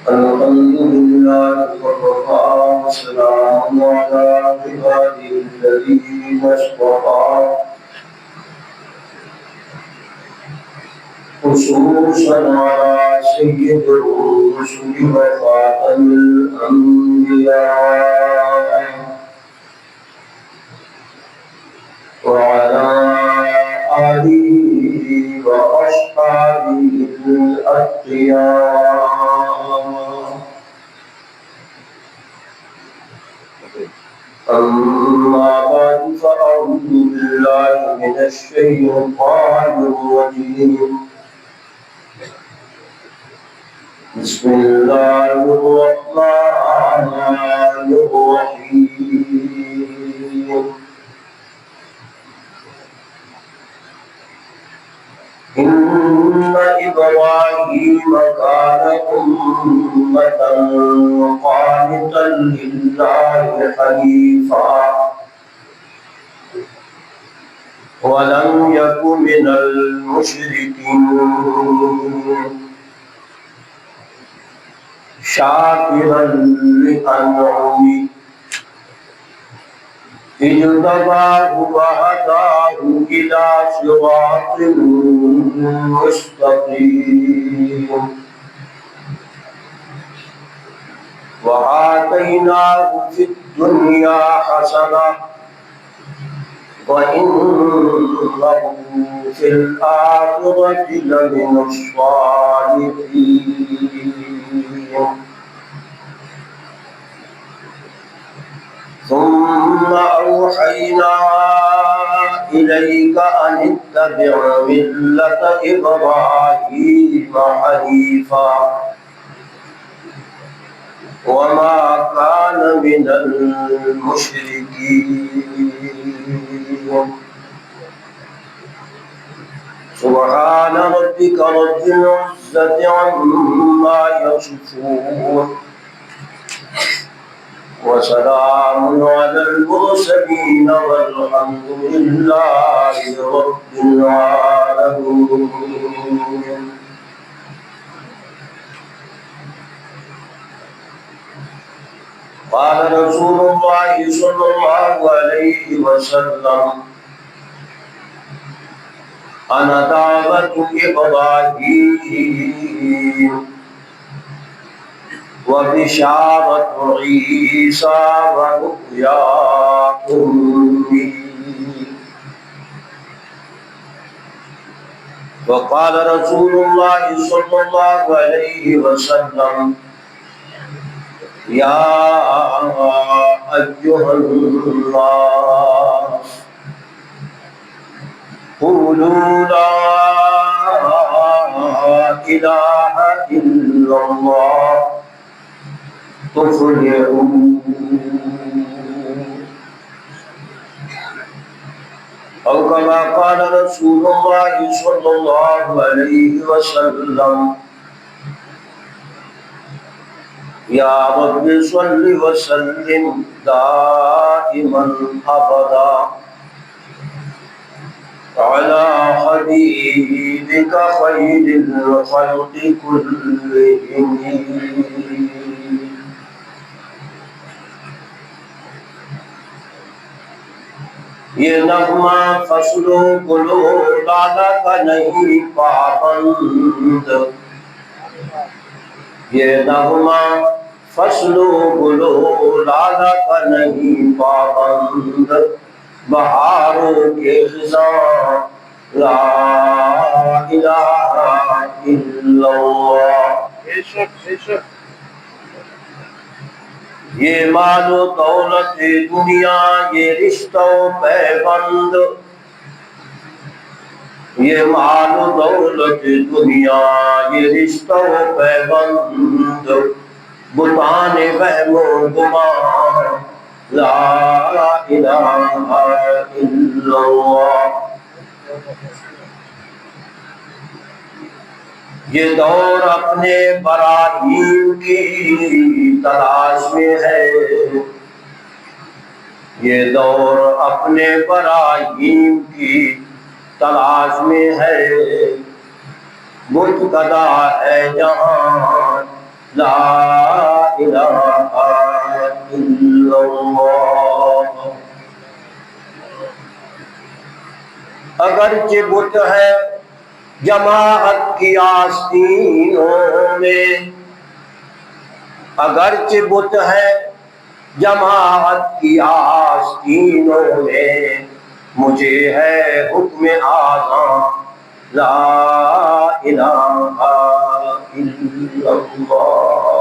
الحمد لله وكفى وسلام على عباده الذين اصطفى خصوصا على سيد الرسل وخاتم الأنبياء وعلى آله وأصحابه الأتقياء. أما بعد فأعوذ بالله من الشيطان الرجيم. بسم الله الرحمن الرحيم. إن إبراهيم كان أمة قانتا لله حنيفا ولم يك من المشركين شاكرا لأنعمه اجتباه وهداه إلى صراط مستقيم وآتيناه في الدنيا حسنة وإنه في الآخرة لمن الصالحين. ثم أوحينا إليك أن اتبع ملة إبراهيم حنيفا وما كان من المشركين. سبحان ربك رب العزة عما يصفون وسلام على المرسلين والحمد لله رب العالمين. قال رسول الله صلى الله عليه وسلم أنا دعوة إبراهيم وبشارة عيسى ورؤيا أمي. وقال رسول الله صلى الله عليه وسلم يا أيها الناس قولوا لا إله إلا الله تفلحون. أو كما قال رسول الله صلى الله عليه وسلم يا رب صل وسلم دائما أبدا على حبيبك خير الخلق كلهم. یہ نغمہ فصل و گلو لالا کا نہیں پابند. یہ نغمہ فصل و گلو لالا کا نہیں پابند. بہاروں کے خزاں لا الہ الا اللہ. یہ مال و دولت دنیا یہ رشتہ و پیبند. یہ مال و دولت دنیا یہ رشتہ و پیبند. بتان وہم و گمان لا الہ الا اللہ. یہ دور اپنے براہیم کی تلاش میں ہے. یہ دور اپنے براہیم کی تلاش میں ہے. بت کدا ہے جہاں لا الہ الا اللہ۔ اگرچہ بت ہے جماعت کی آستینوں میں، اگرچہ بت ہے جماعت کی آستینوں میں، مجھے ہے حکم اعظم لا الہ الا اللہ۔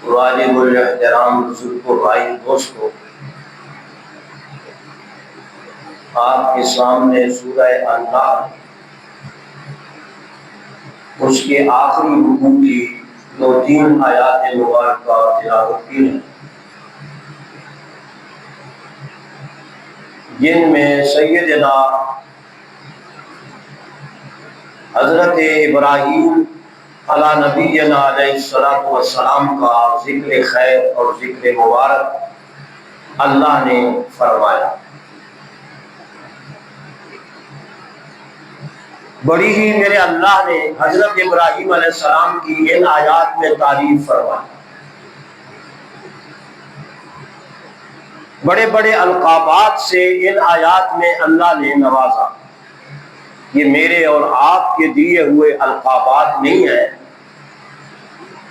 واجب الاحترام بزرگ کو، بھائی دوستو، آپ کے سامنے سورہ انفال اس کے آخری رکوع کی 2-3 آیات مبارکہ تلاوت کی ہیں، جن میں سیدنا حضرت ابراہیم علی نبینا علیہ الصلوۃ والسلام کا ذکر خیر اور ذکر مبارک اللہ نے فرمایا۔ بڑی ہی میرے اللہ نے حضرت ابراہیم علیہ السلام کی ان آیات میں تعریف فرمائی، بڑے بڑے القابات سے ان آیات میں اللہ نے نوازا۔ یہ میرے اور آپ کے دیے ہوئے القابات نہیں ہیں،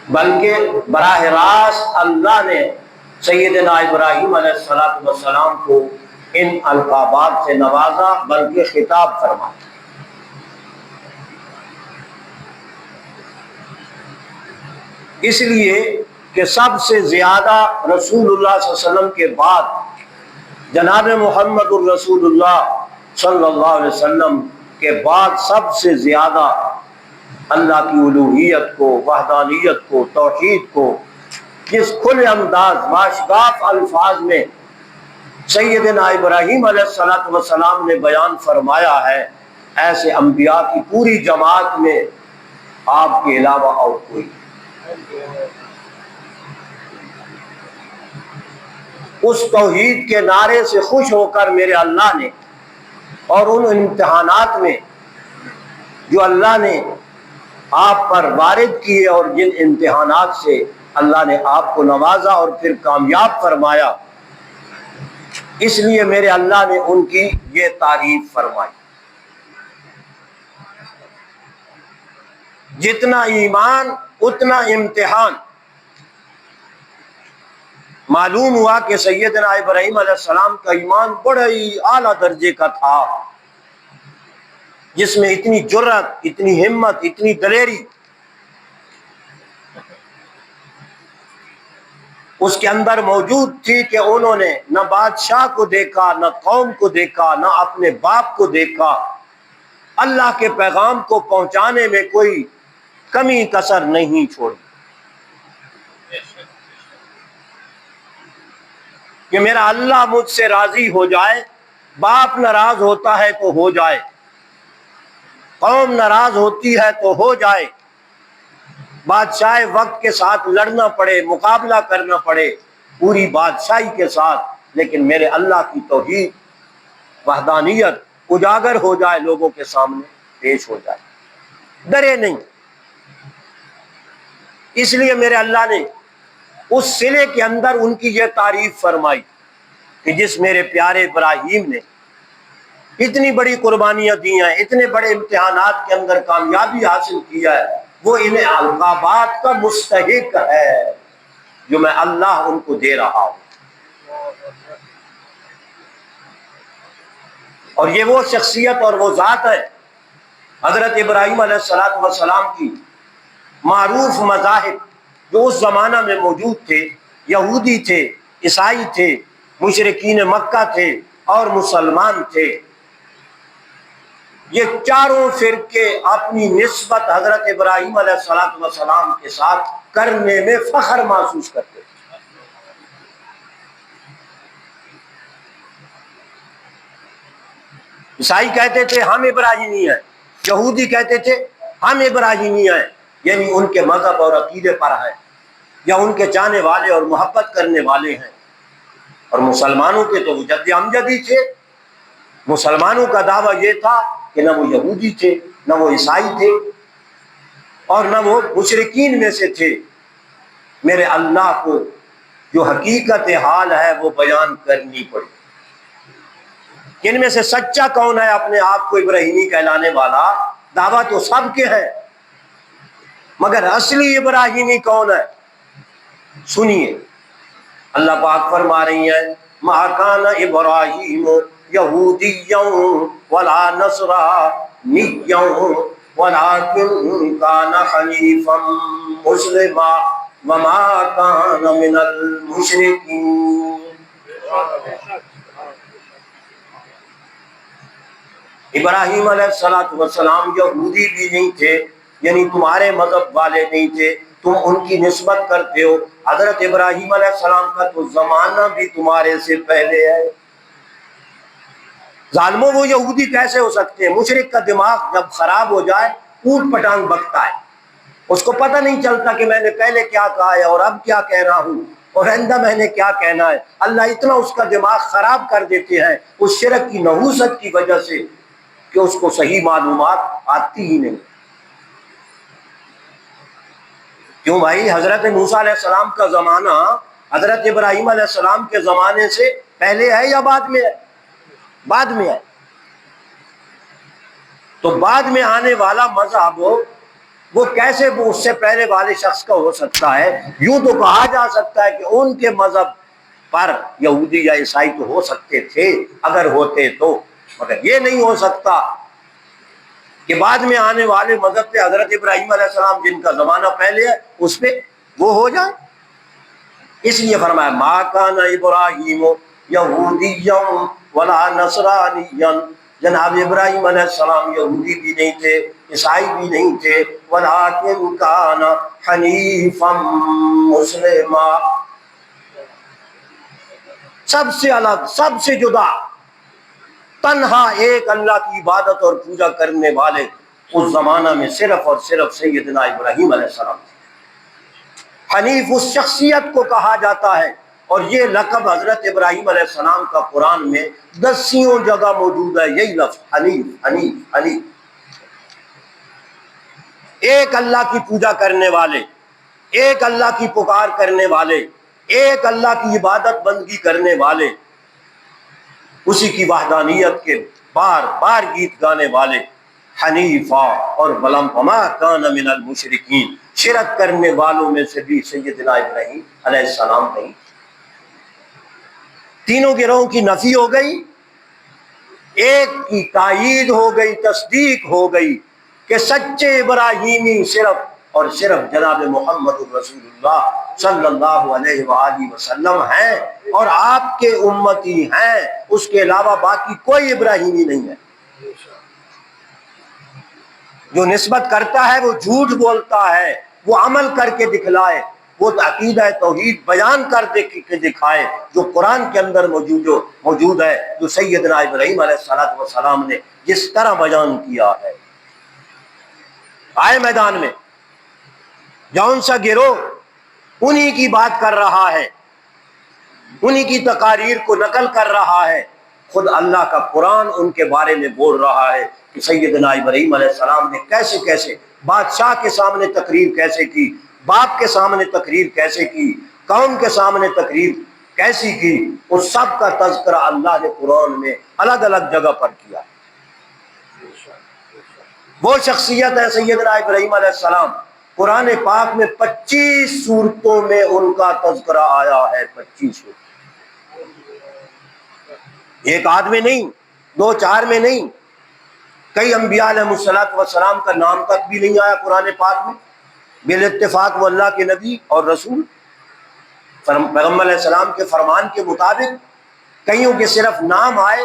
بلکہ براہ راست اللہ نے سیدنا ابراہیم علیہ السلام کو ان القابات سے نوازا، بلکہ خطاب فرمایا۔ اس لیے کہ سب سے زیادہ رسول اللہ صلی اللہ علیہ وسلم کے بعد، جناب محمد الرسول اللہ صلی اللہ علیہ وسلم کے بعد، سب سے زیادہ اللہ کی الوہیت کو، وحدانیت کو، توحید کو جس کھلے انداز باشگاف الفاظ میں سیدنا ابراہیم علیہ السلام نے بیان فرمایا ہے، ایسے انبیاء کی پوری جماعت میں آپ کے علاوہ اور کوئی۔ اس توحید کے نعرے سے خوش ہو کر میرے اللہ نے، اور ان امتحانات میں جو اللہ نے آپ پر وارد کیے اور جن امتحانات سے اللہ نے آپ کو نوازا اور پھر کامیاب فرمایا، اس لیے میرے اللہ نے ان کی یہ تعریف فرمائی۔ جتنا ایمان اتنا امتحان۔ معلوم ہوا کہ سیدنا ابراہیم علیہ السلام کا ایمان بڑے ہی اعلیٰ درجے کا تھا، جس میں اتنی جرأت، اتنی ہمت، اتنی دلیری اس کے اندر موجود تھی کہ انہوں نے نہ بادشاہ کو دیکھا، نہ قوم کو دیکھا، نہ اپنے باپ کو دیکھا، اللہ کے پیغام کو پہنچانے میں کوئی کمی کسر نہیں چھوڑی کہ میرا اللہ مجھ سے راضی ہو جائے۔ باپ ناراض ہوتا ہے تو ہو جائے، قوم ناراض ہوتی ہے تو ہو جائے، بادشاہ وقت کے ساتھ لڑنا پڑے، مقابلہ کرنا پڑے پوری بادشاہی کے ساتھ، لیکن میرے اللہ کی توحید، وحدانیت اجاگر ہو جائے، لوگوں کے سامنے پیش ہو جائے، ڈرے نہیں۔ اس لیے میرے اللہ نے اس صلے کے اندر ان کی یہ تعریف فرمائی کہ جس میرے پیارے ابراہیم نے اتنی بڑی قربانیاں دی ہیں، اتنے بڑے امتحانات کے اندر کامیابی حاصل کیا ہے، وہ انہیں القابات کا مستحق ہے جو میں اللہ ان کو دے رہا ہوں۔ اور یہ وہ شخصیت اور وہ ذات ہے حضرت ابراہیم علیہ السلام کی معروف مذاہب جو اس زمانہ میں موجود تھے، یہودی تھے، عیسائی تھے، مشرکین مکہ تھے اور مسلمان تھے، یہ چاروں فرقے اپنی نسبت حضرت ابراہیم علیہ السلام کے ساتھ کرنے میں فخر محسوس کرتے تھے۔ عیسائی کہتے تھے ہم ابراہیمی ہیں، یہودی کہتے تھے ہم ابراہیمی ہیں، یعنی ان کے مذہب اور عقیدے پر ہیں، یا ان کے چاہنے والے اور محبت کرنے والے ہیں۔ اور مسلمانوں کے تو وہ جد امجد ہی تھے۔ مسلمانوں کا دعویٰ یہ تھا کہ نہ وہ یہودی تھے، نہ وہ عیسائی تھے اور نہ وہ مشرکین میں سے تھے۔ میرے اللہ کو جو حقیقت حال ہے وہ بیان کرنی پڑی۔ ان میں سے سچا کون ہے اپنے آپ کو ابراہیمی کہلانے والا؟ دعویٰ تو سب کے ہیں، مگر اصلی ابراہیمی کون ہے؟ سنیے، اللہ پاک فرما رہی ہیں ما کان ابراہیم یہودیا ولا نصرانیا ولکن کان حنیفا مسلما وما کان من المشرکین۔ ابراہیم علیہ السلام یہودی بھی نہیں تھے، یعنی تمہارے مذہب والے نہیں تھے، تم ان کی نسبت کرتے ہو۔ حضرت ابراہیم علیہ السلام کا تو زمانہ بھی تمہارے سے پہلے ہے۔ ظالموں، وہ یہودی کیسے ہو سکتے ہیں؟ مشرک کا دماغ جب خراب ہو جائے اوٹ پٹانگ بکتا ہے، اس کو پتہ نہیں چلتا کہ میں نے پہلے کیا کہا ہے اور اب کیا کہہ رہا ہوں اور آئندہ میں نے کیا کہنا ہے۔ اللہ اتنا اس کا دماغ خراب کر دیتے ہیں اس شرک کی نحوست کی وجہ سے کہ اس کو صحیح معلومات آتی ہی نہیں۔ کیوں بھائی؟ حضرت موسیٰ علیہ السلام کا زمانہ حضرت ابراہیم علیہ السلام کے زمانے سے پہلے ہے یا بعد میں ہے؟ بعد میں ہے۔ تو بعد میں آنے والا مذہب وہ کیسے اس سے پہلے والے شخص کا ہو سکتا ہے؟ یوں تو کہا جا سکتا ہے کہ ان کے مذہب پر یہودی یا عیسائی تو ہو سکتے تھے اگر ہوتے تو، مگر یہ نہیں ہو سکتا کہ بعد میں آنے والے مذہب پہ حضرت ابراہیم علیہ السلام جن کا زمانہ پہلے ہے اس پہ وہ ہو جائے۔ اس لیے فرمایا ما کان ابراہیم یہودیا ولا نصرانیا، جناب ابراہیم علیہ السلام یہودی بھی نہیں تھے، عیسائی بھی نہیں تھے، ولکن کان حنیفا مسلما، سب سے الگ، سب سے جدا، تنہا ایک اللہ کی عبادت اور پوجا کرنے والے اس زمانہ میں صرف اور صرف سیدنا ابراہیم علیہ السلام تھے۔ حنیف اس شخصیت کو کہا جاتا ہے، اور یہ لقب حضرت ابراہیم علیہ السلام کا قرآن میں 10 جگہ موجود ہے، یہی لفظ حنیف حنیف حنیف، ایک اللہ کی پوجا کرنے والے، ایک اللہ کی پکار کرنے والے، ایک اللہ کی عبادت بندگی کرنے والے، اسی کی وحدانیت کے بار بار گیت گانے والے، حنیفا، اور وما کان من المشرکین، شرک کرنے والوں میں سے بھی سیدنا ابراہیم علیہ السلام نہیں۔ تینوں گروہوں کی نفی ہو گئی، ایک کی تائید ہو گئی، تصدیق ہو گئی کہ سچے ابراہیمی صرف اور صرف جناب محمد رسول اللہ صلی اللہ علیہ وآلہ وسلم ہیں اور آپ کے امتی ہیں، اس کے علاوہ باقی کوئی ابراہیمی نہیں ہے۔ جو نسبت کرتا ہے وہ جھوٹ بولتا ہے، وہ عمل کر کے دکھلائے، وہ عقیدہ توحید بیان کر کے دکھائے جو قرآن کے اندر موجود ہے، جو سیدنا ابراہیم علیہ السلام نے جس طرح بیان کیا ہے۔ آئے میدان میں جون سا گروہ انہی کی بات کر رہا ہے، انہی کی تقاریر کو نقل کر رہا ہے، خود اللہ کا قرآن ان کے بارے میں بول رہا ہے کہ سیدنا ابراہیم علیہ السلام نے کیسے کیسے بادشاہ کے سامنے تقریر کیسے کی، باپ کے سامنے تقریر کیسے کی، قوم کے سامنے تقریر کیسی کی، اس سب کا تذکرہ اللہ نے قرآن میں الگ الگ جگہ پر کیا۔ وہ شخصیت ہے سیدنا ابراہیم علیہ السلام، قرآن پاک میں 25 سورتوں میں ان کا تذکرہ آیا ہے، 25 سورتوں، ایک آدھ میں نہیں، 2-4 میں نہیں، کئی انبیاء علیہ السلام کا نام تک بھی نہیں آیا قرآن پاک میں، بالاتفاق وہ اللہ کے نبی اور رسول پیغمبر علیہ السلام کے فرمان کے مطابق کئیوں کے صرف نام آئے،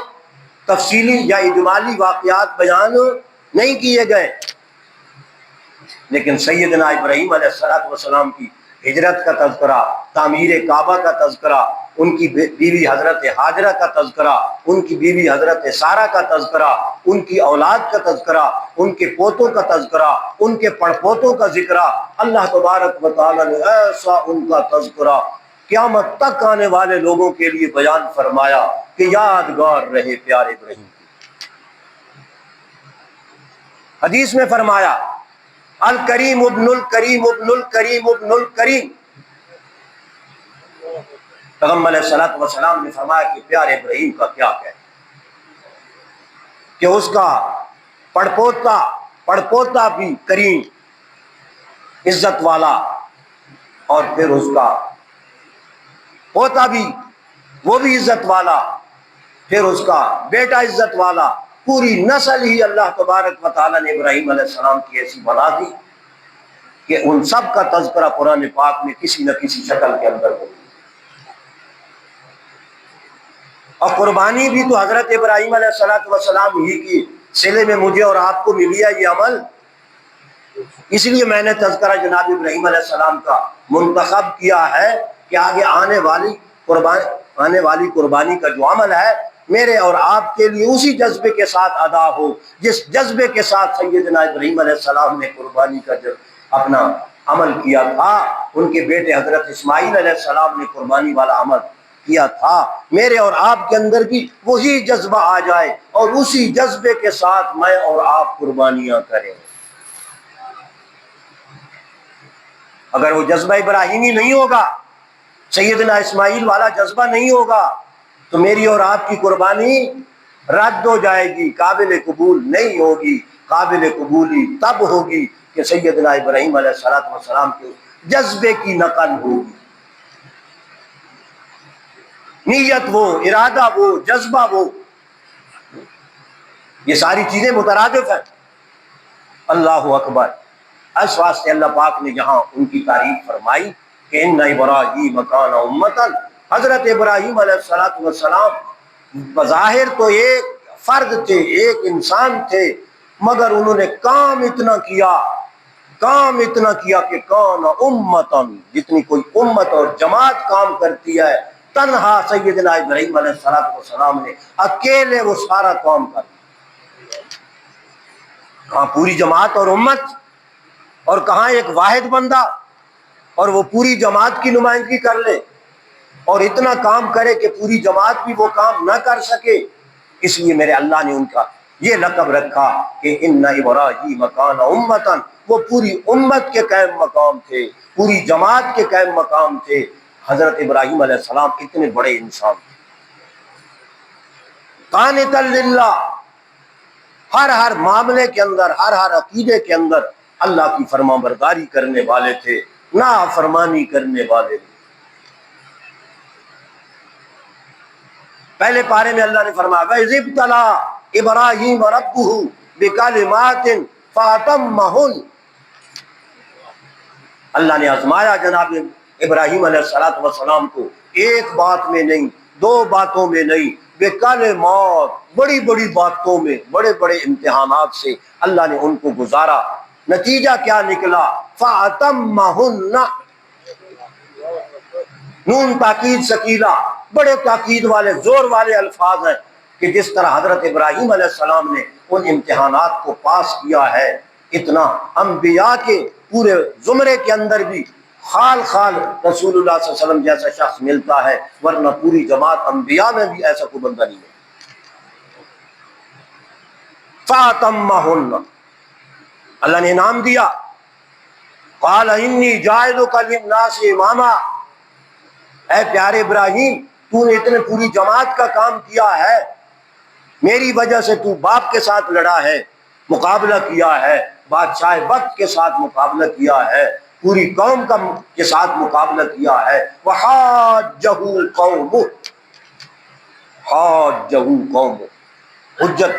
تفصیلی یا اجمالی واقعات بیان نہیں کیے گئے، لیکن سیدنا ابراہیم علیہ السلام کی ہجرت کا تذکرہ، تعمیر کعبہ کا تذکرہ، ان کی بیوی حضرت ہاجرہ کا تذکرہ، ان کی بیوی حضرت سارہ کا تذکرہ، ان کی اولاد کا تذکرہ، ان کے پوتوں کا تذکرہ، ان کے پڑپوتوں کا ذکر، اللہ تبارک و تعالی نے ایسا ان کا تذکرہ قیامت تک آنے والے لوگوں کے لیے بیان فرمایا کہ یادگار رہے پیارے ابراہیم۔ حدیث میں فرمایا الکریم ابن الکریم ابن الکریم ابن الکریم، پیغمبر علیہ الصلوۃ والسلام نے فرمایا کہ پیارے ابراہیم کا کیا کہے کہ اس کا پڑپوتا بھی کریم، عزت والا، اور پھر اس کا پوتا بھی وہ بھی عزت والا، پھر اس کا بیٹا عزت والا، پوری نسل ہی اللہ تبارک و تعالیٰ نے ابراہیم علیہ السلام کی ایسی بنا دی کہ ان سب کا تذکرہ قرآن پاک میں کسی نہ کسی شکل کے اندر ہو۔ اور قربانی بھی تو حضرت ابراہیم علیہ السلام ہی کی صلے میں مجھے اور آپ کو ملی ہے یہ عمل، اس لیے میں نے تذکرہ جناب ابراہیم علیہ السلام کا منتخب کیا ہے کہ آگے آنے والی قربانی کا جو عمل ہے میرے اور آپ کے لیے اسی جذبے کے ساتھ ادا ہو جس جذبے کے ساتھ سیدنا ابراہیم علیہ السلام نے قربانی کا جو اپنا عمل کیا تھا، ان کے بیٹے حضرت اسماعیل علیہ السلام نے قربانی والا عمل کیا تھا، میرے اور آپ کے اندر بھی وہی جذبہ آ جائے اور اسی جذبے کے ساتھ میں اور آپ قربانیاں کریں۔ اگر وہ جذبہ ابراہیمی نہیں ہوگا، سیدنا اسماعیل والا جذبہ نہیں ہوگا، تو میری اور آپ کی قربانی رد ہو جائے گی، قابل قبول نہیں ہوگی۔ قابل قبولی تب ہوگی کہ سیدنا ابراہیم علیہ السلام کے جذبے کی نقل ہوگی، نیت وہ، ارادہ وہ، جذبہ وہ، یہ ساری چیزیں مترادف ہیں۔ اللہ اکبر۔ اس واسطے اللہ پاک نے یہاں ان کی تعریف فرمائی کہ ان ابراہیم کان امۃ، حضرت ابراہیم علیہ السلام بظاہر تو ایک فرد تھے، ایک انسان تھے، مگر انہوں نے کام اتنا کیا کہ کان امۃ، جتنی کوئی امت اور جماعت کام کرتی ہے، تنہا سیدنا ابراہیم علیہ السلام نے اکیلے وہ سارا کام کر دیا۔ کہاں پوری جماعت اور امت، اور کہاں ایک واحد بندہ اور وہ پوری جماعت کی نمائندگی کر لے اور اتنا کام کرے کہ پوری جماعت بھی وہ کام نہ کر سکے۔ اس لیے میرے اللہ نے ان کا یہ لقب رکھا کہ ان ابراہیم کان امۃ، وہ پوری امت کے قائم مقام تھے، پوری جماعت کے قائم مقام تھے۔ حضرت ابراہیم علیہ السلام اتنے بڑے انسان تھے، قانتا للہ، ہر معاملے کے اندر، ہر عقیدے کے اندر اللہ کی فرما برداری کرنے والے تھے، نافرمانی کرنے والے تھے۔ پہلے پارے میں اللہ نے فرمایا وَإِذِ ابْتَلَىٰ إِبْرَاهِيمَ رَبُّهُ بِكَلِمَاتٍ فَأَتَمَّهُنَّ، اللہ نے آزمایا جناب ابراہیم علیہ السلام کو ایک بات میں نہیں، دو باتوں میں نہیں، بِكَلِمَاتٍ، بڑی بڑی باتوں میں، بڑے بڑے امتحانات سے اللہ نے ان کو گزارا۔ نتیجہ کیا نکلا؟ فَأَتَمَّهُنَّ، نون تاکید ثقیلہ، بڑے تاکید والے، زور والے الفاظ ہیں کہ جس طرح حضرت ابراہیم علیہ السلام نے ان امتحانات کو پاس کیا ہے، اتنا انبیاء کے پورے زمرے کے اندر بھی خال رسول اللہ صلی اللہ علیہ وسلم جیسا شخص ملتا ہے، ورنہ پوری جماعت انبیاء میں بھی ایسا کوئی بندہ نہیں ہے۔ فَأَتَمَّهُنَّ، اللہ نے انعام دیا۔ قال انی جاعلک للناس اماما، اے پیارے ابراہیم، تو نے اتنے پوری جماعت کا کام کیا ہے، میری وجہ سے تو باپ کے ساتھ لڑا ہے، مقابلہ کیا ہے، بادشاہ وقت کے ساتھ مقابلہ کیا ہے، پوری قوم کے ساتھ مقابلہ کیا ہے۔ وحاجہ قومہ، حاجہ قومہ، حجت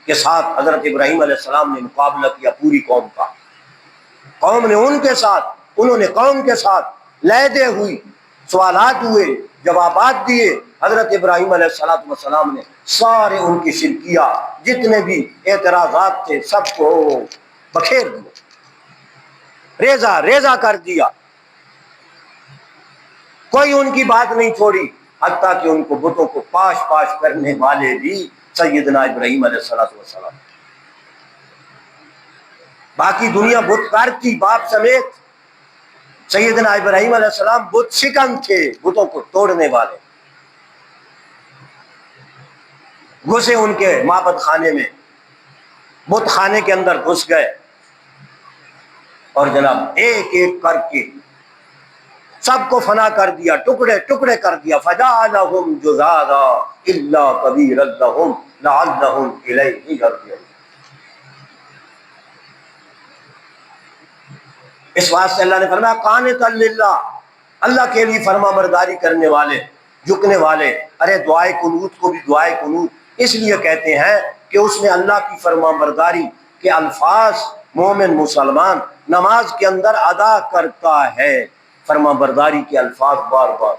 کے ساتھ حضرت ابراہیم علیہ السلام نے مقابلہ کیا پوری قوم کا۔ قوم نے ان کے ساتھ، انہوں نے قوم کے ساتھ لیدے ہوئی، سوالات ہوئے، جوابات دیے، حضرت ابراہیم علیہ السلام نے سارے ان کی شرکیہ جتنے بھی اعتراضات تھے سب کو بکھیر دیا، ریزہ کر دیا، کوئی ان کی بات نہیں چھوڑی، حتیٰ کہ ان کو بتوں کو پاش کرنے والے بھی سیدنا ابراہیم علیہ السلام، باقی دنیا بت پرستی باپ سمیت، سیدنا ابراہیم علیہ السلام بت شکن تھے، بتوں کو توڑنے والے، گھسے ان کے معبد خانے میں، بت خانے کے اندر گھس گئے اور جناب ایک ایک کر کے سب کو فنا کر دیا، ٹکڑے ٹکڑے کر دیا. فجعلہم جذاذا الا کبیرا لہم لعلہم الیہ یرجعون. اس واسطے اللہ نے فرمایا قانتا للہ، اللہ کے لیے فرما برداری کرنے والے، جھکنے والے. ارے دعائے قنوت کو بھی دعائے قنوت اس لیے کہتے ہیں کہ اس میں اللہ کی فرما برداری کے الفاظ مومن مسلمان نماز کے اندر ادا کرتا ہے. فرما برداری کے الفاظ بار بار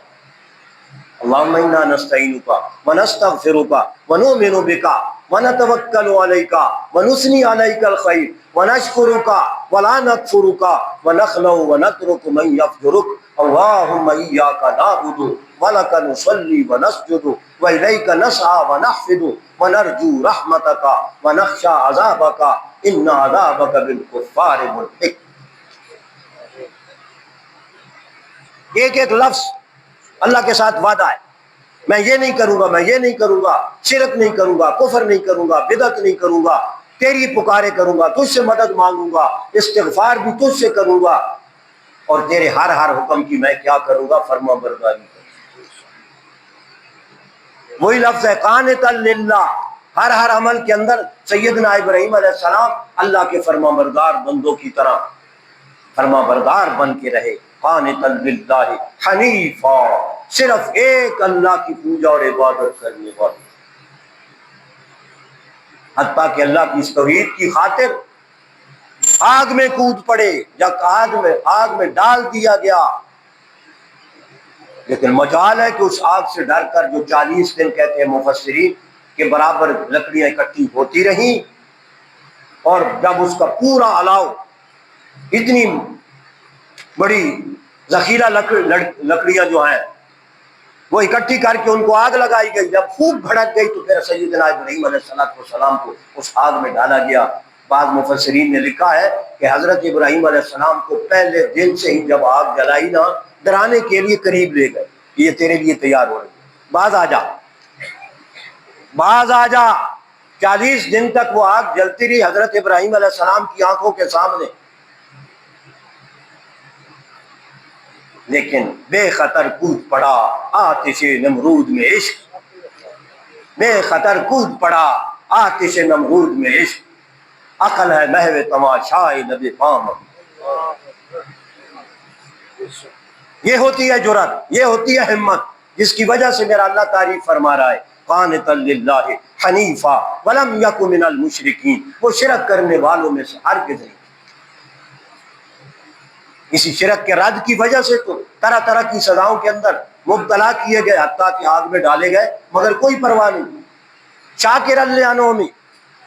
اللہم انا نستعینک ونستغفرک ونؤمن بک ونتوکل علیک ونثنی علیک الخیر ونشکرک ولا نکفرک ونخلع ونترک من یفجرک اللہم ایاک نعبد ولک نصلی ونسجد والیک نسعی ونحفظ ونرجو رحمتک ونخشی عذابک ان عذابک بالکفار ملحق. ایک ایک لفظ اللہ کے ساتھ وعدہ ہے، میں یہ نہیں کروں گا، میں یہ نہیں کروں گا، شرک نہیں کروں گا، کفر نہیں کروں گا، بدعت نہیں کروں گا، تیری پکارے کروں گا، تجھ سے مدد مانگوں گا، استغفار بھی تجھ سے کروں گا، اور تیرے ہر ہر حکم کی میں کیا کروں گا؟ فرما برداری کروں گا. وہی لفظ ہے قانتا للہ. ہر ہر عمل کے اندر سیدنا ابراہیم علیہ السلام اللہ کے فرما بردار بندوں کی طرح فرما بردار بن کے رہے. قانتا للہ حنیفا، صرف ایک اللہ کی پوجا اور عبادت کرنے والے. حتیٰ کہ اللہ کی اس توحید کی خاطر آگ میں کود پڑے، جب آگ میں ڈال دیا گیا. لیکن مجال ہے کہ اس آگ سے ڈر کر جو 40 دن کہتے ہیں مفسرین کے برابر لکڑیاں اکٹھی ہوتی رہیں، اور جب اس کا پورا الاؤ اتنی بڑی ذخیرہ لکڑیاں جو ہیں وہ اکٹھی کر کے ان کو آگ لگائی گئی، جب خوب بھڑک گئی تو پھر سیدنا ابراہیم علیہ السلام کو اس آگ میں ڈالا گیا. بعض مفسرین نے لکھا ہے کہ حضرت ابراہیم علیہ السلام کو پہلے دن سے ہی جب آگ جلائی نا، ڈرانے کے لیے قریب لے گئے، یہ تیرے لیے تیار ہو رہی ہے، باز آ جا، باز آ جا. 40 دن تک وہ آگ جلتی رہی حضرت ابراہیم علیہ السلام کی آنکھوں کے سامنے، لیکن بے خطر کود پڑا آتش نمرود میں عشق، بے خطر کود پڑا آتش نمرود میں عشق. عقل ہے محو تماشائے لب فام. یہ ہوتی ہے جرأت، یہ ہوتی ہے ہمت، جس کی وجہ سے میرا اللہ تعریف فرما رہا ہے قانتا للہ حنیفا ولم یک من المشرکین. وہ شرک کرنے والوں میں سے ہرگز نہیں. اسی شرک کے رد کی وجہ سے تو طرح طرح کی سزاؤں کے اندر مبتلا کیے گئے، حتیٰ کہ آگ میں ڈالے گئے، مگر کوئی پرواہ نہیں. شاکرا لانعمہ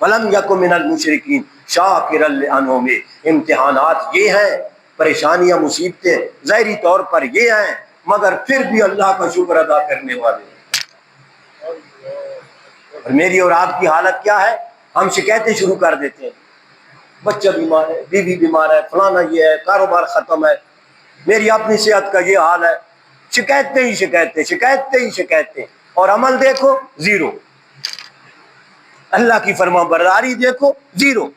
ولم یک من المشرکین شاکرا لانعمہ. امتحانات یہ ہیں، پریشانیاں مصیبتیں ظاہری طور پر یہ ہیں، مگر پھر بھی اللہ کا شکر ادا کرنے والے ہیں. اور میری اور آپ کی حالت کیا ہے؟ ہم شکایتیں شروع کر دیتے ہیں، بچہ بیمار ہے، بیوی بیمار ہے، فلانا یہ ہے، کاروبار ختم ہے، میری اپنی صحت کا یہ حال ہے. شکایتیں ہی شکایتیں، شکایتیں ہی شکایتیں، اور عمل دیکھو زیرو. اللہ کی فرما برداری دیکھو زیرو.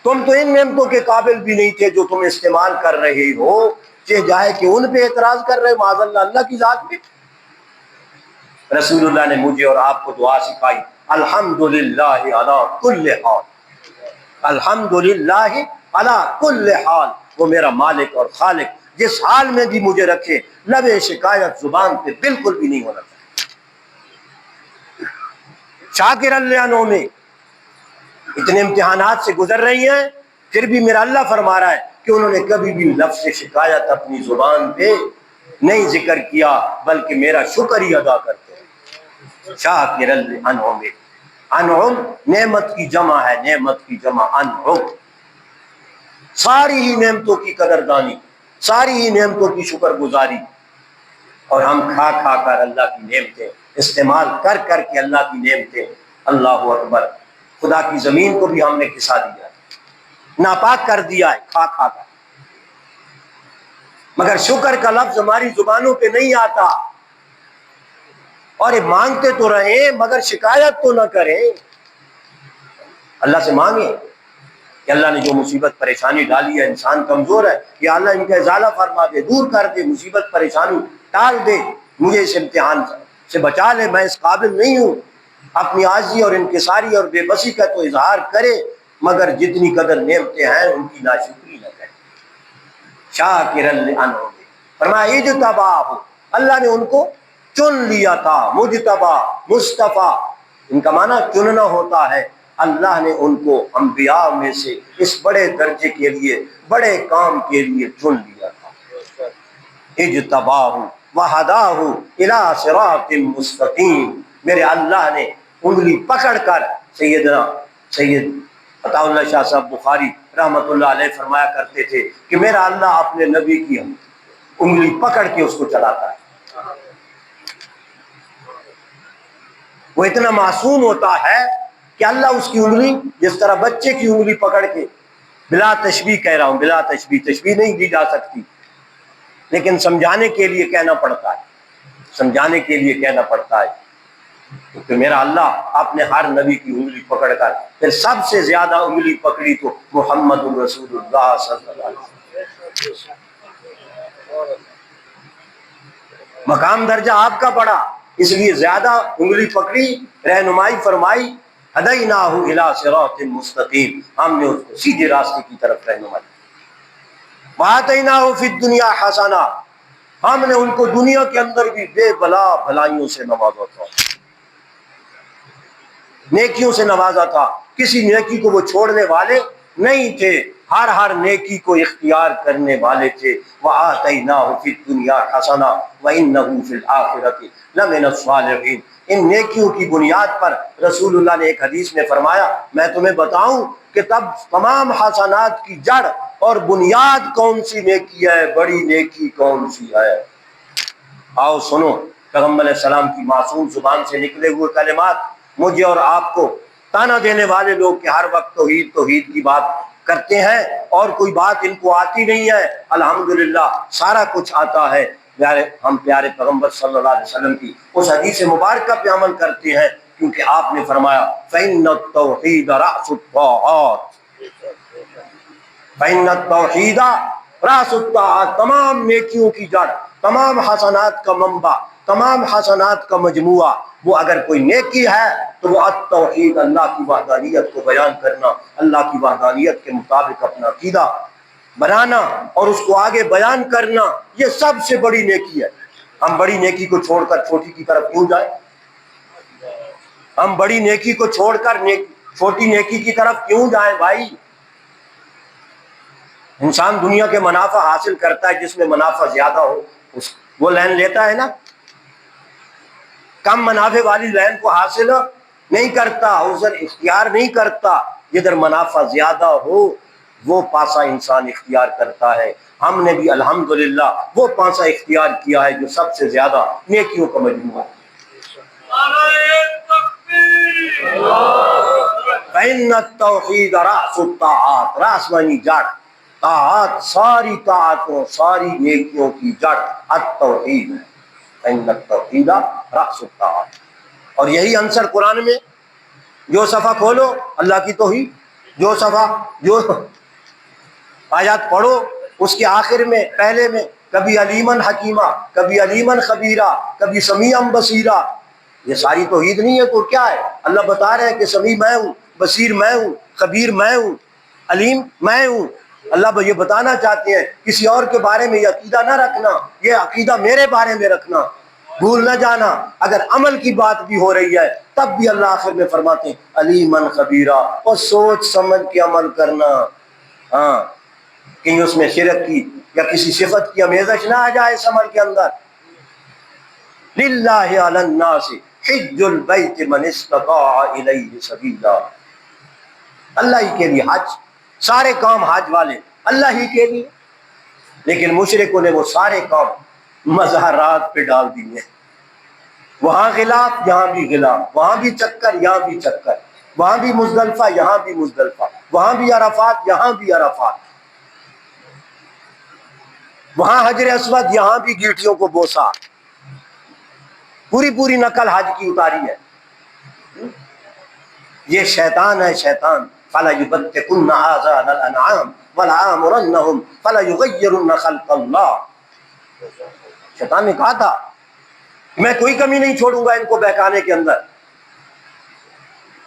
تم تو ان نعمتوں کے قابل بھی نہیں تھے جو تم استعمال کر رہے ہو، کہ جائے کہ ان پہ اعتراض کر رہے معاذ اللہ اللہ کی ذات پہ. رسول اللہ نے مجھے اور آپ کو دعا سکھائی الحمدللہ علی کل حال، الحمدللہ علی کل حال. وہ میرا مالک اور خالق جس حال میں بھی مجھے رکھے، لب شکایت زبان پہ بالکل بھی نہیں ہونا چاہیے. شاکر لانعمہ. اتنے امتحانات سے گزر رہی ہیں، پھر بھی میرا اللہ فرما رہا ہے کہ انہوں نے کبھی بھی لفظ شکایت اپنی زبان پہ نہیں ذکر کیا، بلکہ میرا شکر ہی ادا کرتے ہیں. شاکر لانعمہ. انعم نعمت کی جمع ہے، نعمت کی جمع انعم. ساری ہی نعمتوں کی قدردانی، ساری ہی نعمتوں کی شکر گزاری. اور ہم کھا کھا کر اللہ کی نعمتیں استعمال کر کر کے اللہ کی نعمتیں، اللہ اکبر، خدا کی زمین کو بھی ہم نے کھسا دیا ہے، ناپاک کر دیا ہے کھا کھا کر. مگر شکر کا لفظ ہماری زبانوں پہ نہیں آتا. اور یہ مانگتے تو رہیں مگر شکایت تو نہ کریں. اللہ سے مانگیں کہ اللہ نے جو مصیبت پریشانی ڈالی ہے، انسان کمزور ہے، یا اللہ ان کا ازالہ فرما دے، دور کر دے، مصیبت پریشانی ٹال دے، مجھے اس امتحان سے بچا لے، میں اس قابل نہیں ہوں۔ اپنی عاجزی اور انکساری اور بے بسی کا تو اظہار کرے، مگر جتنی قدر نعمتیں ہیں ان کی ناشکری نہ کرے۔ شاکرا لانعمہ، فرمایا اجتباہ، اللہ نے ان کو چن لیا تھا۔ مجتبا، مصطفیٰ، ان کا معنی چننا ہوتا ہے۔ اللہ نے ان کو انبیاء میں سے اس بڑے درجے کے لیے، بڑے کام کے لیے چن لیا تھا۔ اجتباہ وہداہ الی صراط مستقیم، میرے اللہ نے انگلی پکڑ کر، سید عطا اللہ شاہ صاحب بخاری رحمۃ اللہ علیہ فرمایا کرتے تھے کہ میرا اللہ اپنے نبی کی انگلی پکڑ کے اس کو چلاتا ہے۔ وہ اتنا معصوم ہوتا ہے کہ اللہ اس کی انگلی، جس طرح بچے کی انگلی پکڑ کے، بلا تشبیہ کہہ رہا ہوں، بلا تشبیہ، تشبیہ نہیں دی جا سکتی لیکن سمجھانے کے لیے کہنا پڑتا ہے، سمجھانے کے لیے کہنا پڑتا ہے، کیونکہ میرا اللہ اپنے ہر نبی کی انگلی پکڑ کر، پھر سب سے زیادہ انگلی پکڑی تو محمد الرسول اللہ صلی اللہ علیہ وسلم۔ مقام درجہ آپ کا بڑا، اس لیے زیادہ انگلی پکڑی، رہنمائی فرمائی۔ ہدیناہ الی صراط مستقیم، ہم نے اس کو سیدھے راستے کی طرف رہنمائی۔ وآتیناہ فی الدنیا حسنہ، ہم نے ان کو دنیا کے اندر بھی بے بلا بھلائیوں سے نوازا تھا، نیکیوں سے نوازا تھا، کسی نیکی کو وہ چھوڑنے والے نہیں تھے، ہر نیکی کو اختیار کرنے والے تھے۔ وآتیناہ فی الدنیا حسنہ وانہ فی الآخرۃ لمن الصالحین، ان نیکیوں کی بنیاد پر رسول اللہ نے ایک حدیث میں فرمایا، میں تمہیں بتاؤں کہ تب تمام حسنات کی جڑ اور بنیاد کون سی نیکی ہے، بڑی نیکی کون سی ہے۔ آؤ سنو پیغمبر علیہ السلام کی معصوم زبان سے نکلے ہوئے کلمات، مجھے اور آپ کو تانا دینے والے لوگ کہ ہر وقت توحید توحید کی بات کرتے ہیں اور کوئی بات ان کو آتی نہیں ہے۔ الحمدللہ سارا کچھ آتا ہے۔ ہم پیارے پیغمبر صلی اللہ علیہ وسلم کی اس حدیث مبارکہ پہ عمل کرتے ہیں، کیونکہ آپ نے فرمایا فإن التوحید رأس الطاعات، فإن التوحید رأس الطاعات، تمام نیکیوں کی جڑ، تمام حسنات کا منبع، تمام حسنات کا مجموعہ، وہ اگر کوئی نیکی ہے تو وہ التوحید، اللہ کی وحدانیت کو بیان کرنا، اللہ کی وحدانیت کے مطابق اپنا عقیدہ بنانا اور اس کو آگے بیان کرنا، یہ سب سے بڑی نیکی ہے۔ ہم بڑی نیکی کو چھوڑ کر چھوٹی کی طرف کیوں جائیں؟ ہم بڑی نیکی کو چھوڑ کر چھوٹی نیکی کی طرف کیوں جائیں بھائی؟ انسان دنیا کے منافع حاصل کرتا ہے، جس میں منافع زیادہ ہو وہ لین لیتا ہے نا، کم منافع والی لین کو حاصل نہیں کرتا، عذر اختیار نہیں کرتا، جدھر منافع زیادہ ہو وہ پاسہ انسان اختیار کرتا ہے۔ ہم نے بھی الحمدللہ وہ پاسہ اختیار کیا ہے جو سب سے زیادہ نیکیوں کا مجموعہ ہے۔ فإن التوحید رأس الطاعات، رأس معنی جڑ، طاعات، ساری طاعتوں، ساری نیکیوں کی جڑ التوحید ہے۔ فإن التوحید رأس الطاعات، اور یہی عنصر قرآن میں جو صفحہ کھولو اللہ کی توحید، جو صفحہ جو آیات پڑھو اس کے آخر میں، پہلے میں کبھی علیمن حکیمہ، کبھی علیمن خبیرہ، کبھی سمیعن بصیرہ، یہ ساری توحید نہیں ہے تو کیا ہے؟ اللہ بتا رہے ہیں کہ سمیع میں ہوں، بصیر میں ہوں، خبیر میں ہوں، علیم میں ہوں۔ اللہ یہ بتانا چاہتے ہیں کسی اور کے بارے میں یہ عقیدہ نہ رکھنا، یہ عقیدہ میرے بارے میں رکھنا، بھول نہ جانا۔ اگر عمل کی بات بھی ہو رہی ہے تب بھی اللہ آخر میں فرماتے ہیں علیمن خبیرہ، اور سوچ سمجھ کے عمل کرنا، ہاں کہیں اس میں شرک کی یا کسی صفت کی آمیزش نہ آ جائے اس عمل کے اندر۔ للہ علی الناس حج البیت من استطاع الیہ سبیلا، اللہ ہی کے لیے حج، سارے کام حج والے اللہ ہی کے لیے، لیکن مشرکوں نے وہ سارے کام مزارات پہ ڈال دیے، وہاں غلاف یہاں بھی غلاف، وہاں بھی چکر یہاں بھی چکر، وہاں بھی مزدلفہ یہاں بھی مزدلفہ، وہاں بھی عرفات یہاں بھی عرفات، وہاں حجر اسود یہاں بھی گیٹیوں کو بوسا، پوری نقل حج کی اتاری ہے۔ یہ شیطان ہے شیطان، فَلَيُبَتِّكُنَّ آذَانَ الْأَنْعَامِ وَلَآمُرَنَّهُمْ فَلَيُغَيِّرُنَّ خَلْقَ اللَّهِ۔ شیطان نے کہا تھا میں کوئی کمی نہیں چھوڑوں گا ان کو بہکانے کے اندر۔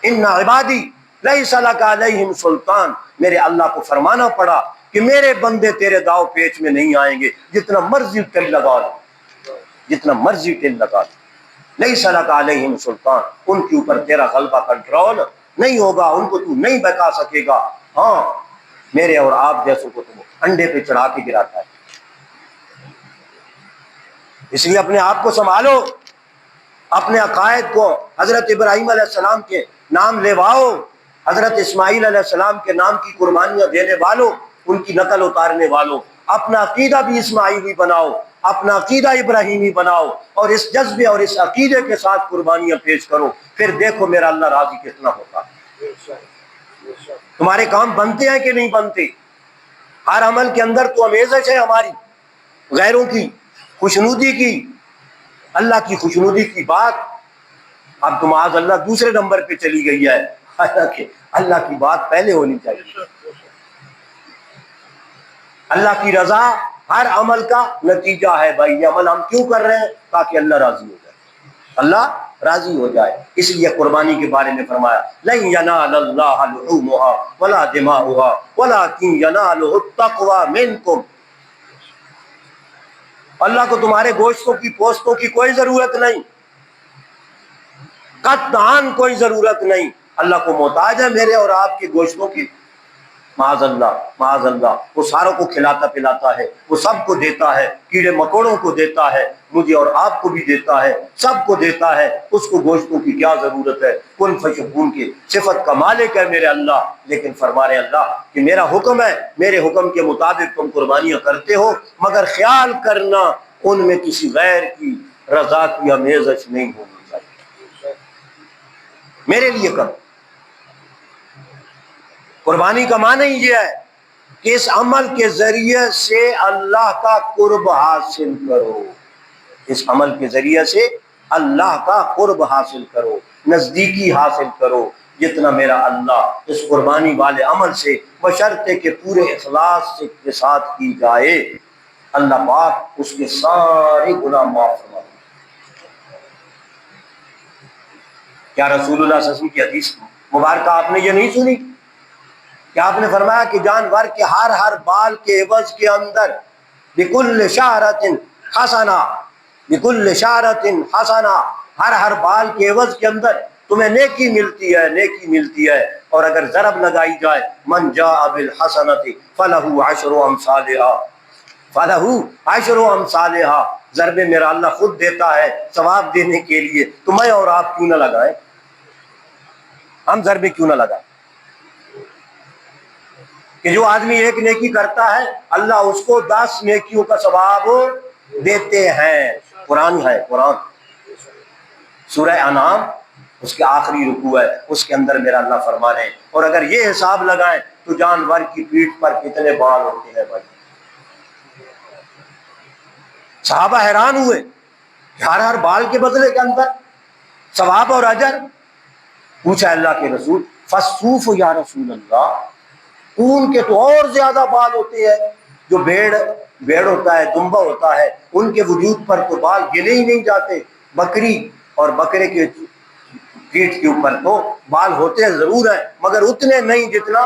ان عبادی لیس لک علیہم سلطان، میرے اللہ کو فرمانا پڑا کہ میرے بندے تیرے داؤ پیچ میں نہیں آئیں گے، جتنا مرضی ٹل لگا لو، جتنا مرضی ٹل لگا لو، لیس لک علیہم سلطان، ان کے اوپر تیرا غلبہ کنٹرول نہیں ہوگا، ان کو تو نہیں بہکا سکے گا۔ ہاں میرے اور آپ جیسوں کو تو انڈے پہ چڑھا کے گراتا ہے۔ اس لیے اپنے آپ کو سنبھالو، اپنے عقائد کو حضرت ابراہیم علیہ السلام کے نام لیواؤ، حضرت اسماعیل علیہ السلام کے نام کی قربانیاں دینے والوں، ان کی نقل اتارنے والوں، اپنا عقیدہ بھی اسماعیلی بناؤ، اپنا عقیدہ ابراہیمی بناؤ، اور اس جذبے اور اس عقیدے کے ساتھ قربانیاں پیش کرو، پھر دیکھو میرا اللہ راضی کتنا ہوتا ہے۔ تمہارے کام بنتے ہیں کہ نہیں بنتے؟ ہر عمل کے اندر تو آمیزش ہے ہماری، غیروں کی خوشنودی کی، اللہ کی خوشنودی کی بات اب تو معاذ اللہ دوسرے نمبر پہ چلی گئی ہے، حالانکہ اللہ کی بات پہلے ہونی چاہیے۔ اللہ کی رضا ہر عمل کا نتیجہ ہے بھائی، یہ عمل ہم کیوں کر رہے ہیں؟ تاکہ اللہ راضی ہو جائے، اللہ راضی ہو جائے۔ اس لیے قربانی کے بارے میں فرمایا لن ینال اللہ لحومها ولا دماؤها ولکن ینالہ التقوی منکم، اللہ کو تمہارے گوشتوں کی پوستوں کی کوئی ضرورت نہیں، قطعاً کوئی ضرورت نہیں، اللہ کو محتاج ہے میرے اور آپ کے گوشتوں کی؟ معاذ اللہ معاذ اللہ، وہ ساروں کو کھلاتا پلاتا ہے، وہ سب کو دیتا ہے، کیڑے مکوڑوں کو دیتا ہے، مجھے اور آپ کو بھی دیتا ہے، سب کو دیتا ہے، اس کو گوشتوں کی کیا ضرورت ہے؟ کن فیکون کی صفت کا مالک ہے میرے اللہ، لیکن فرما رہے اللہ کہ میرا حکم ہے، میرے حکم کے مطابق تم قربانیاں کرتے ہو، مگر خیال کرنا ان میں کسی غیر کی رضا کی آمیزش نہیں ہونی چاہیے، میرے لیے کرو۔ قربانی کا معنی یہ ہے کہ اس عمل کے ذریعے سے اللہ کا قرب حاصل کرو، اس عمل کے ذریعے سے اللہ کا قرب حاصل کرو، نزدیکی حاصل کرو، جتنا میرا اللہ اس قربانی والے عمل سے بشرطے کہ پورے اخلاص کے ساتھ کی جائے، اللہ پاک اس کے سارے گناہ معاف فرما دے۔ کیا رسول اللہ صلی اللہ علیہ وسلم کی حدیث مبارکہ آپ نے یہ نہیں سنی کہ آپ نے فرمایا کہ جانور کے ہر بال کے عوض کے اندر بکل شعرۃ حسنہ، بکل شعرۃ حسنہ، ہر بال کے عوض کے اندر تمہیں نیکی ملتی ہے، نیکی ملتی ہے، اور اگر ضرب لگائی جائے من جاء بالحسنۃ فلہ عشر امثالھا، فلہ عشر امثالھا، ضربے میرا اللہ خود دیتا ہے ثواب دینے کے لیے، تو میں اور آپ کیوں نہ لگائیں؟ ہم ضربے کیوں نہ لگائیں کہ جو آدمی ایک نیکی کرتا ہے اللہ اس کو 10 نیکیوں کا ثواب دیتے ہیں۔ قرآن ہے، قرآن سورہ انعام اس کے آخری رکوع ہے، اس کے اندر میرا اللہ فرما رہے ہیں، اور اگر یہ حساب لگائیں تو جانور کی پیٹھ پر کتنے بال ہوتے ہیں بھائی۔ صحابہ حیران ہوئے کہ ہر بال کے بدلے کے اندر ثواب اور اجر۔ پوچھا اللہ کے رسول فالصوف یا رسول اللہ، اون کے تو اور زیادہ بال ہوتے ہیں، جو بھیڑ ہوتا ہے، دمبا ہوتا ہے، ان کے وجود پر تو بال گنے ہی نہیں جاتے، بکری اور بکرے کے پیٹھ کے اوپر تو بال ہوتے ضرور ہیں مگر اتنے نہیں جتنا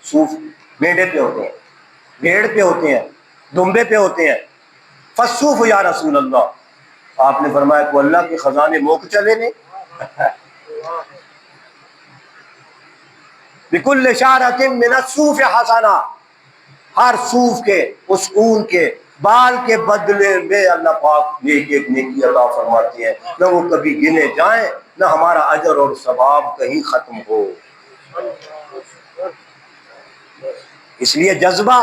صوف میڈے پہ ہوتے ہیں، بھیڑ پہ ہوتے ہیں، دمبے پہ ہوتے ہیں۔ فالصوف یا رسول اللہ، آپ نے فرمایا کہ اللہ کے خزانے موک چلے نے بکل شعرۃ من الصوف حسنہ، ہر صوف کے اس اون کے بال کے بدلے میں اللہ پاک نیک ایک نیکی عطا فرماتے ہیں، نہ وہ کبھی گنے جائیں، نہ ہمارا اجر اور ثواب کہیں ختم ہو۔ اس لیے جذبہ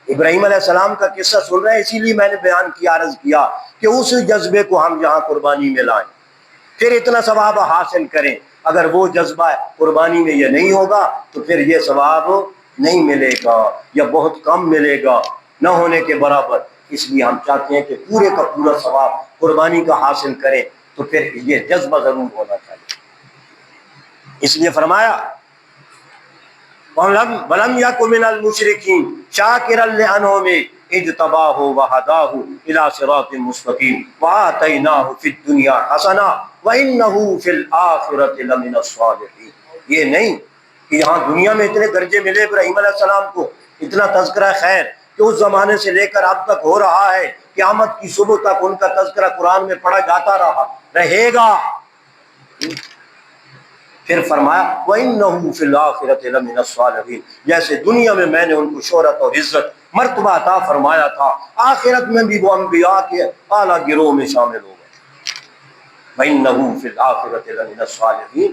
ابراہیم علیہ السلام کا قصہ سن رہے ہیں، اسی لیے میں نے بیان کیا، عرض کیا کہ اس جذبے کو ہم یہاں قربانی میں لائیں، پھر اتنا ثواب حاصل کریں۔ اگر وہ جذبہ قربانی میں یہ نہیں ہوگا تو پھر یہ ثواب نہیں ملے گا یا بہت کم ملے گا، نہ ہونے کے برابر۔ اس لیے ہم چاہتے ہیں کہ پورے کا پورا ثواب قربانی کا حاصل کریں، تو پھر یہ جذبہ ضرور ہونا چاہیے۔ اس لیے فرمایا وَلَمْ يَكُ مِنَ الْمُشْرِكِينَ شَاكِرًا لِأَنْعُمِهِ اجْتَبَاهُ وَهَدَاهُ إِلَىٰ صِرَاطٍ مُّسْتَقِيمٍ وَآتَيْنَاهُ فِي الدُّنْيَا حَسَنَةً وَإِنَّهُ فِي الْآخِرَةِ لَمِنَ الصَّالِحِينَ۔ یہ نہیں کہ یہاں دنیا میں اتنے درجے ملے ابراہیم علیہ السلام کو، اتنا تذکرہ خیر کہ اس زمانے سے لے کر اب تک ہو رہا ہے، قیامت کی صبح تک ان کا تذکرہ قرآن میں پڑھا جاتا رہے گا۔ پھر فرمایا وَإِنَّهُ فِي الْآخِرَةِ لَمِنَ الصَّالِحِينَ، جیسے دنیا میں میں نے ان کو شہرت اور عزت مرتبہ عطا فرمایا تھا، آخرت میں بھی وہ انبیاء کے اعلیٰ گروہ میں شامل ہو گئے۔ وَإِنَّهُ فِي الْآخِرَةِ لَمِنَ الصَّالِحِينَ۔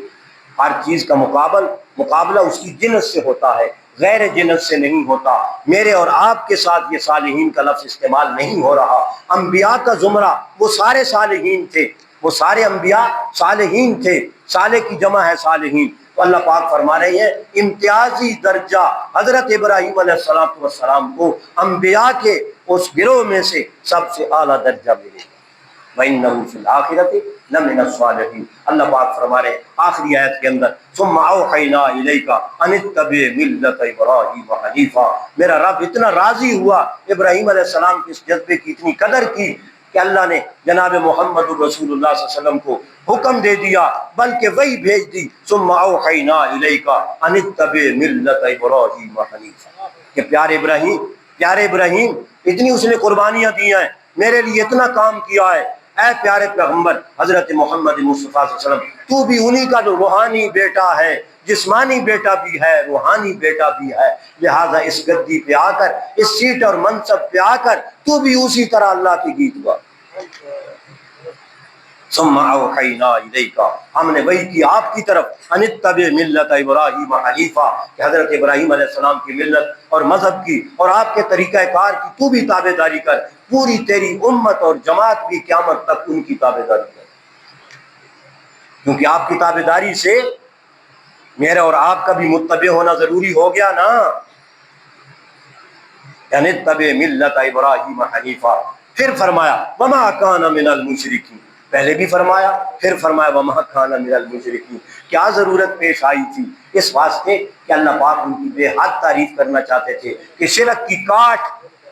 ہر چیز کا مقابلہ اس کی جنس سے ہوتا ہے، غیر جنس سے نہیں ہوتا۔ میرے اور آپ کے ساتھ یہ صالحین کا لفظ استعمال نہیں ہو رہا۔ انبیاء کا زمرہ وہ سارے صالحین تھے، وہ سارے انبیاء صالحین تھے، صالح کی جمع ہے صالحین۔ تو اللہ پاک فرما رہے ہیں امتیازی درجہ حضرت ابراہیم علیہ السلام کو انبیاء کے اس گروہ میں سے سب سے اعلیٰ درجہ ملے گا۔ وَإِنَّهُ فِي الْآخِرَةِ لَمِنَ الصَّالِحِينَ۔ اللہ پاک فرما رہے ہیں آخری آیت کے اندر ثُمَّ أَوْحَيْنَا إِلَيْكَ أَنِ اتَّبِعْ مِلَّةَ إِبْرَاهِيمَ حَنِيفًا۔ میرا رب اتنا راضی ہوا ابراہیم علیہ السلام کے اس جذبے کی اتنی قدر کی کہ اللہ نے جناب محمد رسول اللہ صلی اللہ علیہ وسلم کو حکم دے دیا، بلکہ وہی بھیج دی ثم اوحینا الیک ان اتبع ملت ابراہیم حنیفا، کہ پیارے ابراہیم اتنی اس نے قربانیاں دی ہیں، میرے لیے اتنا کام کیا ہے، اے پیارے پیغمبر حضرت محمد مصطفیٰ صلی اللہ علیہ وسلم تو بھی انہی کا جو روحانی بیٹا ہے، جسمانی بیٹا بھی ہے، روحانی بیٹا بھی ہے، لہذا اس گدی پہ آ کر، اس سیٹ اور منصب پہ آ کر تو بھی اسی طرح اللہ کی گیت گا۔ ثم اوحینا الیک، ہم نے وہی کی آپ کی طرف ان اتبع ملت ابراہیم حنیفا، کہ حضرت ابراہیم علیہ السلام کی ملت اور مذہب کی اور آپ کے طریقہ کار کی تو بھی تابع داری کر، پوری تیری امت اور جماعت بھی قیامت تک ان کی تابع داری کر، کیونکہ آپ کی تابع داری سے میرا اور آپ کا بھی متبع ہونا ضروری ہو گیا نا۔ ان اتبع ملت ابراہیم حنیفا، پھر فرمایا وما کان من المشرکین، پہلے بھی فرمایا پھر فرمایا وما کان من المشرکین۔ کیا ضرورت پیش آئی تھی؟ اس واسطے کہ اللہ پاک ان کی بے حد تعریف کرنا چاہتے تھے کہ شرک کی کاٹ،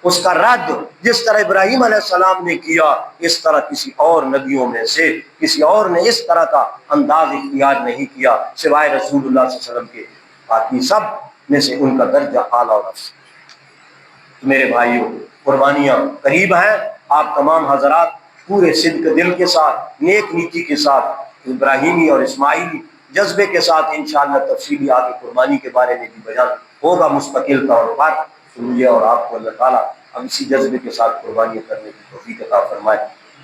اس کا رد جس طرح ابراہیم علیہ السلام نے کیا، اس طرح کسی اور نبیوں میں سے کسی اور نے اس طرح کا انداز اختیار نہیں کیا سوائے رسول اللہ صلی اللہ علیہ وسلم کے، باقی سب میں سے ان کا درجہ اعلیٰ اور افضل۔ میرے بھائیوں، قربانیاں قریب ہیں، آپ تمام حضرات پورے صدق دل کے ساتھ، نیک نیتی کے ساتھ، ابراہیمی اور اسماعیلی جذبے کے ساتھ انشاءاللہ تفصیلی آگے قربانی کے بارے میں بھی بیان ہوگا مستقل طور پر۔ تو مجھے اور آپ کو اللہ تعالیٰ اب اسی جذبے کے ساتھ قربانی کرنے کی توفیق عطا فرمائے۔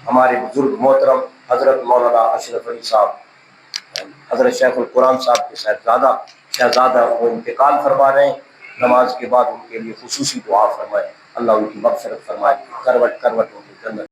ہمارے بزرگ محترم حضرت مولانا اشرف علی صاحب، حضرت شیخ القرآن صاحب کے شہزادہ وہ انتقال فرما رہے ہیں، نماز کے بعد ان کے لیے خصوصی دعا فرمائے، اللہ ان کی مغفرت فرمائے، کروٹ کروٹ ان کی جنت